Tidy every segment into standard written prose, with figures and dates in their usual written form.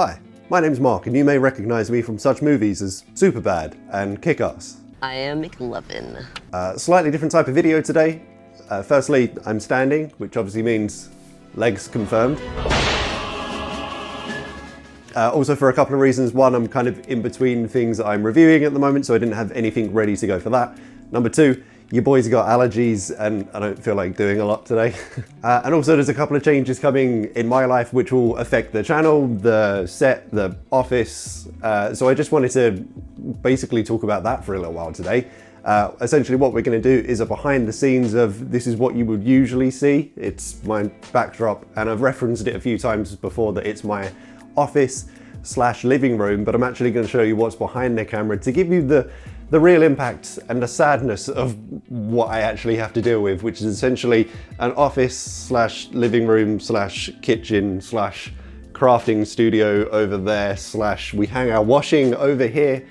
Hi, my name's Mark, and you may recognize me from such movies as Superbad and Kick-Ass. I am McLovin. Slightly different type of video today. Firstly, I'm standing, which obviously means legs confirmed. Also for a couple of reasons. One, I'm kind of in between things that I'm reviewing at the moment, so I didn't have anything ready to go for that. Number two, your boy's got allergies and I don't feel like doing a lot today. And also there's a couple of changes coming in my life which will affect the channel, the set, the office. So I just wanted to basically talk about that for a little while today. Essentially what we're going to do is a behind the scenes of this is what you would usually see. It's my backdrop, and I've referenced it a few times before that it's my office / living room, but I'm actually going to show you what's behind the camera to give you the real impact and the sadness of what I actually have to deal with, which is essentially an office / living room / kitchen / crafting studio over there / we hang our washing over here.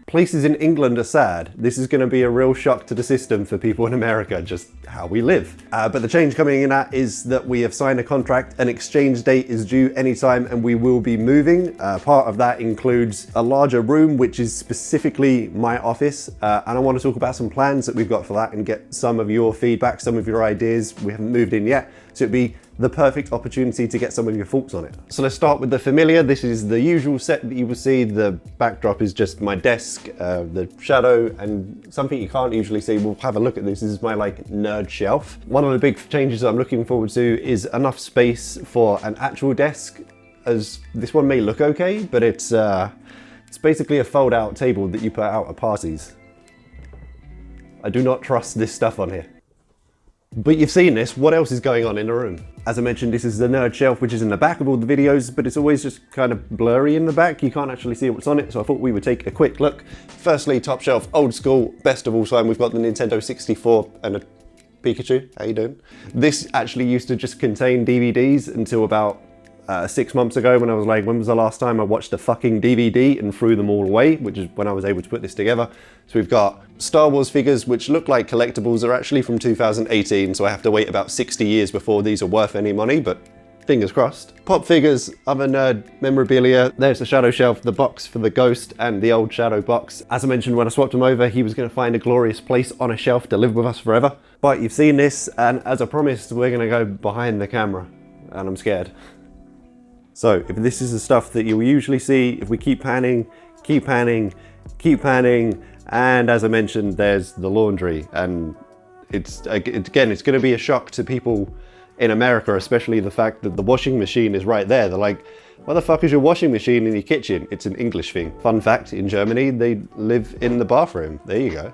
Places in England are sad. This is going to be a real shock to the system for people in America, just how we live. But the change coming in that is that we have signed a contract. An exchange date is due anytime and we will be moving. Part of that includes a larger room, which is specifically my office. And I want to talk about some plans that we've got for that and get some of your feedback, some of your ideas. We haven't moved in yet, so it'd be the perfect opportunity to get some of your thoughts on it. So let's start with the familiar. This is the usual set that you will see. The backdrop is just my desk, the shadow, and something you can't usually see. We'll have a look at this. This is my like nerd shelf. One of the big changes I'm looking forward to is enough space for an actual desk, as this one may look okay, but it's basically a fold out table that you put out at parties. I do not trust this stuff on here. But you've seen this, what else is going on in the room? As I mentioned, this is the nerd shelf, which is in the back of all the videos, but it's always just kind of blurry in the back. You can't actually see what's on it, so I thought we would take a quick look. Firstly, top shelf, old school, best of all time. We've got the Nintendo 64 and a Pikachu. How you doing? This actually used to just contain DVDs until about 6 months ago when I was like, when was the last time I watched a fucking DVD and threw them all away, which is when I was able to put this together. So we've got Star Wars figures, which look like collectibles. They're actually from 2018, so I have to wait about 60 years before these are worth any money, but fingers crossed. Pop figures, other nerd memorabilia. There's the shadow shelf, the box for the ghost, and the old shadow box. As I mentioned, when I swapped him over, he was going to find a glorious place on a shelf to live with us forever. But you've seen this, and as I promised, we're going to go behind the camera, and I'm scared. So if this is the stuff that you'll usually see, if we keep panning, keep panning, keep panning, and as I mentioned, there's the laundry. And it's going to be a shock to people in America, especially the fact that the washing machine is right there. They're like, why the fuck is your washing machine in your kitchen? It's an English thing. Fun fact, in Germany, they live in the bathroom. There you go.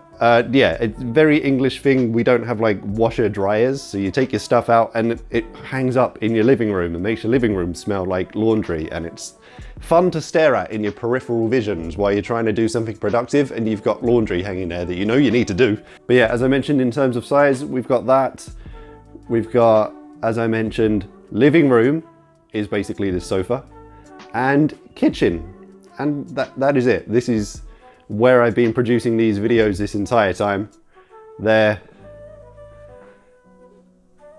Yeah, it's a very English thing. We don't have like washer dryers. So you take your stuff out and it hangs up in your living room and makes your living room smell like laundry. And it's fun to stare at in your peripheral visions while you're trying to do something productive and you've got laundry hanging there that you know you need to do. But yeah, as I mentioned, in terms of size, we've got that. We've got, as I mentioned, living room is basically the sofa, and kitchen, and that is it. This is where I've been producing these videos this entire time. There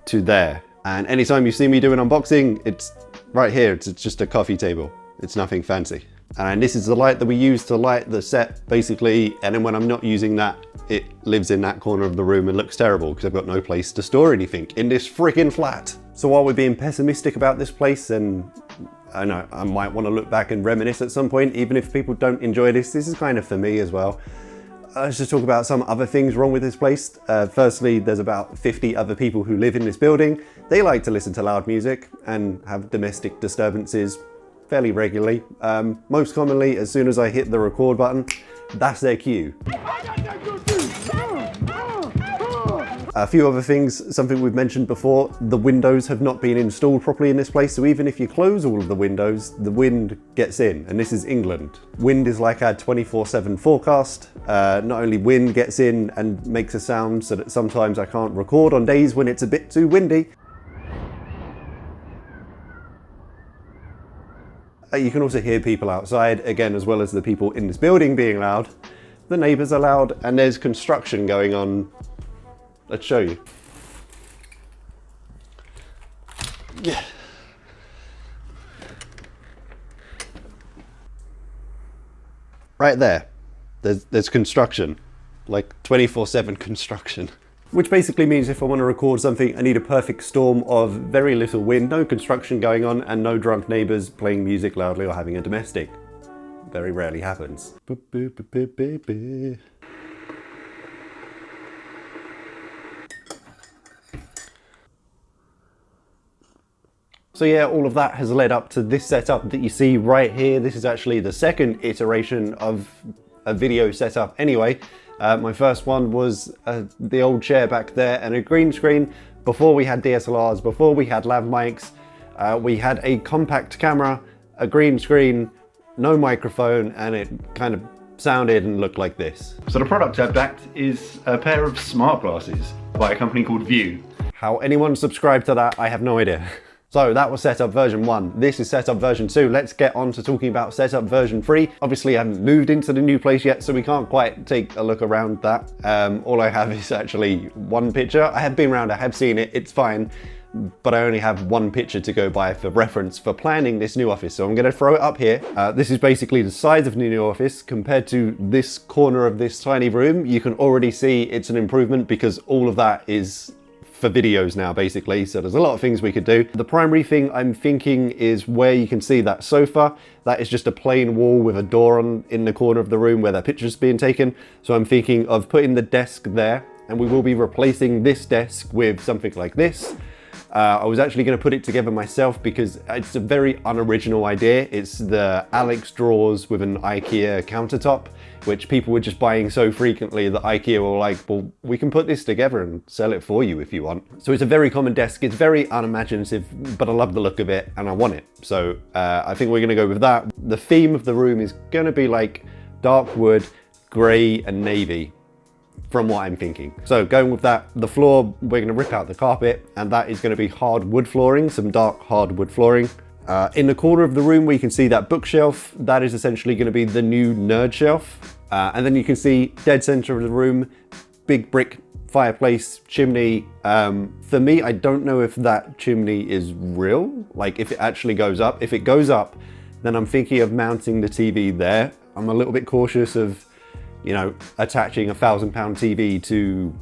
to there. And anytime you see me do an unboxing, it's right here. It's just a coffee table. It's nothing fancy. And this is the light that we use to light the set, basically. And then when I'm not using that, it lives in that corner of the room and looks terrible because I've got no place to store anything in this freaking flat. So while we're being pessimistic about this place, and I know I might want to look back and reminisce at some point, even if people don't enjoy this, this is kind of for me as well. Let's just talk about some other things wrong with this place. Firstly, there's about 50 other people who live in this building. They like to listen to loud music and have domestic disturbances fairly regularly. Most commonly, as soon as I hit the record button, that's their cue. A few other things, something we've mentioned before, the windows have not been installed properly in this place, so even if you close all of the windows, the wind gets in, and this is England. Wind is like our 24/7 forecast. Not only wind gets in and makes a sound so that sometimes I can't record on days when it's a bit too windy. You can also hear people outside, again, as well as the people in this building being loud. The neighbours are loud, and there's construction going on. Let's show you. Yeah. Right there, there's construction, like 24/7 construction. Which basically means if I want to record something, I need a perfect storm of very little wind, no construction going on, and no drunk neighbours playing music loudly or having a domestic. Very rarely happens. So yeah, all of that has led up to this setup that you see right here. This is actually the second iteration of a video setup anyway. My first one was the old chair back there and a green screen. Before we had DSLRs, before we had lav mics, we had a compact camera, a green screen, no microphone, and it kind of sounded and looked like this. So the product I've backed is a pair of smart glasses by a company called View. How anyone subscribed to that, I have no idea. So that was setup version 1. This is setup version 2. Let's get on to talking about setup version 3. Obviously I haven't moved into the new place yet, so we can't quite take a look around that. All I have is actually one picture. I have been around, I have seen it, it's fine, but I only have one picture to go by for reference for planning this new office. So I'm gonna throw it up here. This is basically the size of the new office compared to this corner of this tiny room. You can already see it's an improvement because all of that is for videos now basically, so there's a lot of things we could do. The primary thing I'm thinking is where you can see that sofa. That is just a plain wall with a door in the corner of the room where that picture's being taken. So I'm thinking of putting the desk there, and we will be replacing this desk with something like this. I was actually going to put it together myself because it's a very unoriginal idea. It's the Alex drawers with an IKEA countertop, which people were just buying so frequently that IKEA were like, well, we can put this together and sell it for you if you want. So it's a very common desk. It's very unimaginative, but I love the look of it and I want it. So I think we're going to go with that. The theme of the room is going to be like dark wood, grey and navy, from what I'm thinking. So going with that, the floor, we're going to rip out the carpet, and that is going to be hard wood flooring, some dark hard wood flooring. In the corner of the room, we can see that bookshelf. That is essentially going to be the new nerd shelf. And then you can see dead center of the room, big brick fireplace, chimney. For me, I don't know if that chimney is real, like if it actually goes up. If it goes up, then I'm thinking of mounting the TV there. I'm a little bit cautious of, you know, attaching a £1,000 TV to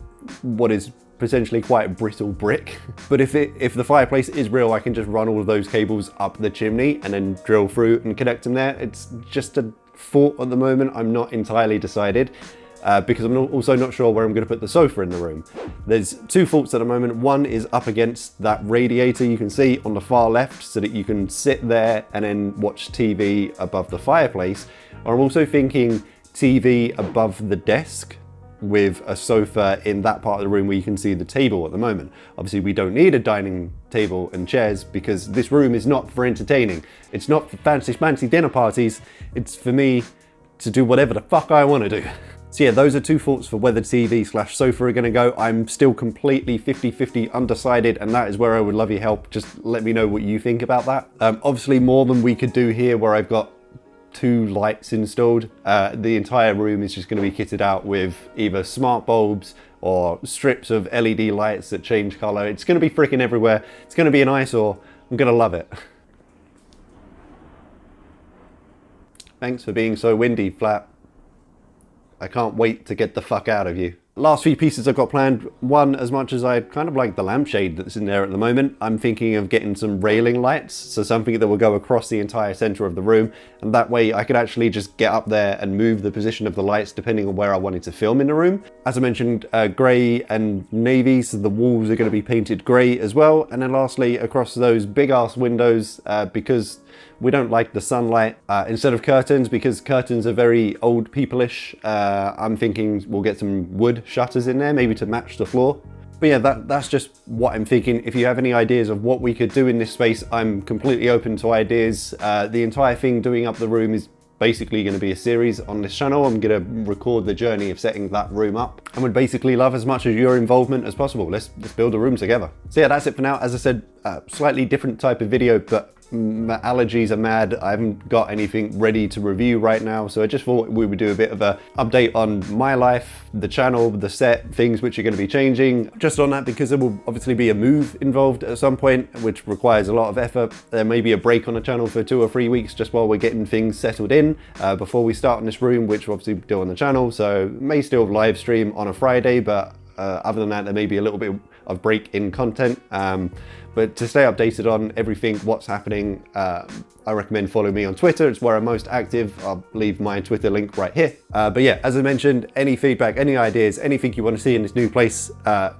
what is potentially quite brittle brick. But if the fireplace is real, I can just run all of those cables up the chimney and then drill through and connect them there. It's just a thought at the moment. I'm not entirely decided because I'm also not sure where I'm going to put the sofa in the room. There's two thoughts at the moment. One is up against that radiator you can see on the far left so that you can sit there and then watch TV above the fireplace. Or I'm also thinking TV above the desk with a sofa in that part of the room where you can see the table at the moment. Obviously we don't need a dining table and chairs because this room is not for entertaining. It's not for fancy dinner parties. It's for me to do whatever the fuck I want to do. So yeah, those are two thoughts for where the TV/sofa are going to go. I'm still completely 50-50 undecided, and that is where I would love your help. Just let me know what you think about that. Obviously more than we could do here where I've got 2 lights installed. The entire room is just going to be kitted out with either smart bulbs or strips of LED lights that change color. It's going to be freaking everywhere. It's going to be an eyesore. I'm going to love it. Thanks for being so windy, Flat. I can't wait to get the fuck out of you. Last few pieces I've got planned. One, as much as I kind of like the lampshade that's in there at the moment, I'm thinking of getting some railing lights, so something that will go across the entire center of the room, and that way I could actually just get up there and move the position of the lights depending on where I wanted to film in the room. As I mentioned, grey and navy, so the walls are going to be painted grey as well. And then lastly, across those big ass windows, because we don't like the sunlight, instead of curtains, because curtains are very old people-ish, I'm thinking we'll get some wood shutters in there, maybe to match the floor. But yeah, that's just what I'm thinking. If you have any ideas of what we could do in this space, I'm completely open to ideas. The entire thing doing up the room is basically going to be a series on this channel. I'm going to record the journey of setting that room up, and would basically love as much of your involvement as possible. Let's build a room together. So yeah, that's it for now. As I said, slightly different type of video, but my allergies are mad. I haven't got anything ready to review right now, so I just thought we would do a bit of an update on my life, the channel, the set, things which are going to be changing. Just on that, because there will obviously be a move involved at some point, which requires a lot of effort. There may be a break on the channel for 2 or 3 weeks just while we're getting things settled in before we start in this room, which we'll obviously do on the channel. So may still live stream on a Friday, but other than that, there may be a little bit of break in content. But to stay updated on everything, what's happening, I recommend following me on Twitter. It's where I'm most active. I'll leave my Twitter link right here. But yeah, as I mentioned, any feedback, any ideas, anything you want to see in this new place,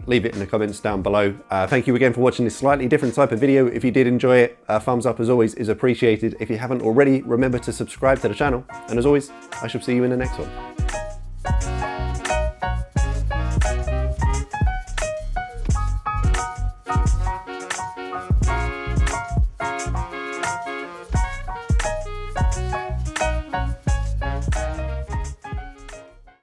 leave it in the comments down below. Thank you again for watching this slightly different type of video. If you did enjoy it, a thumbs up as always is appreciated. If you haven't already, remember to subscribe to the channel. And as always, I shall see you in the next one.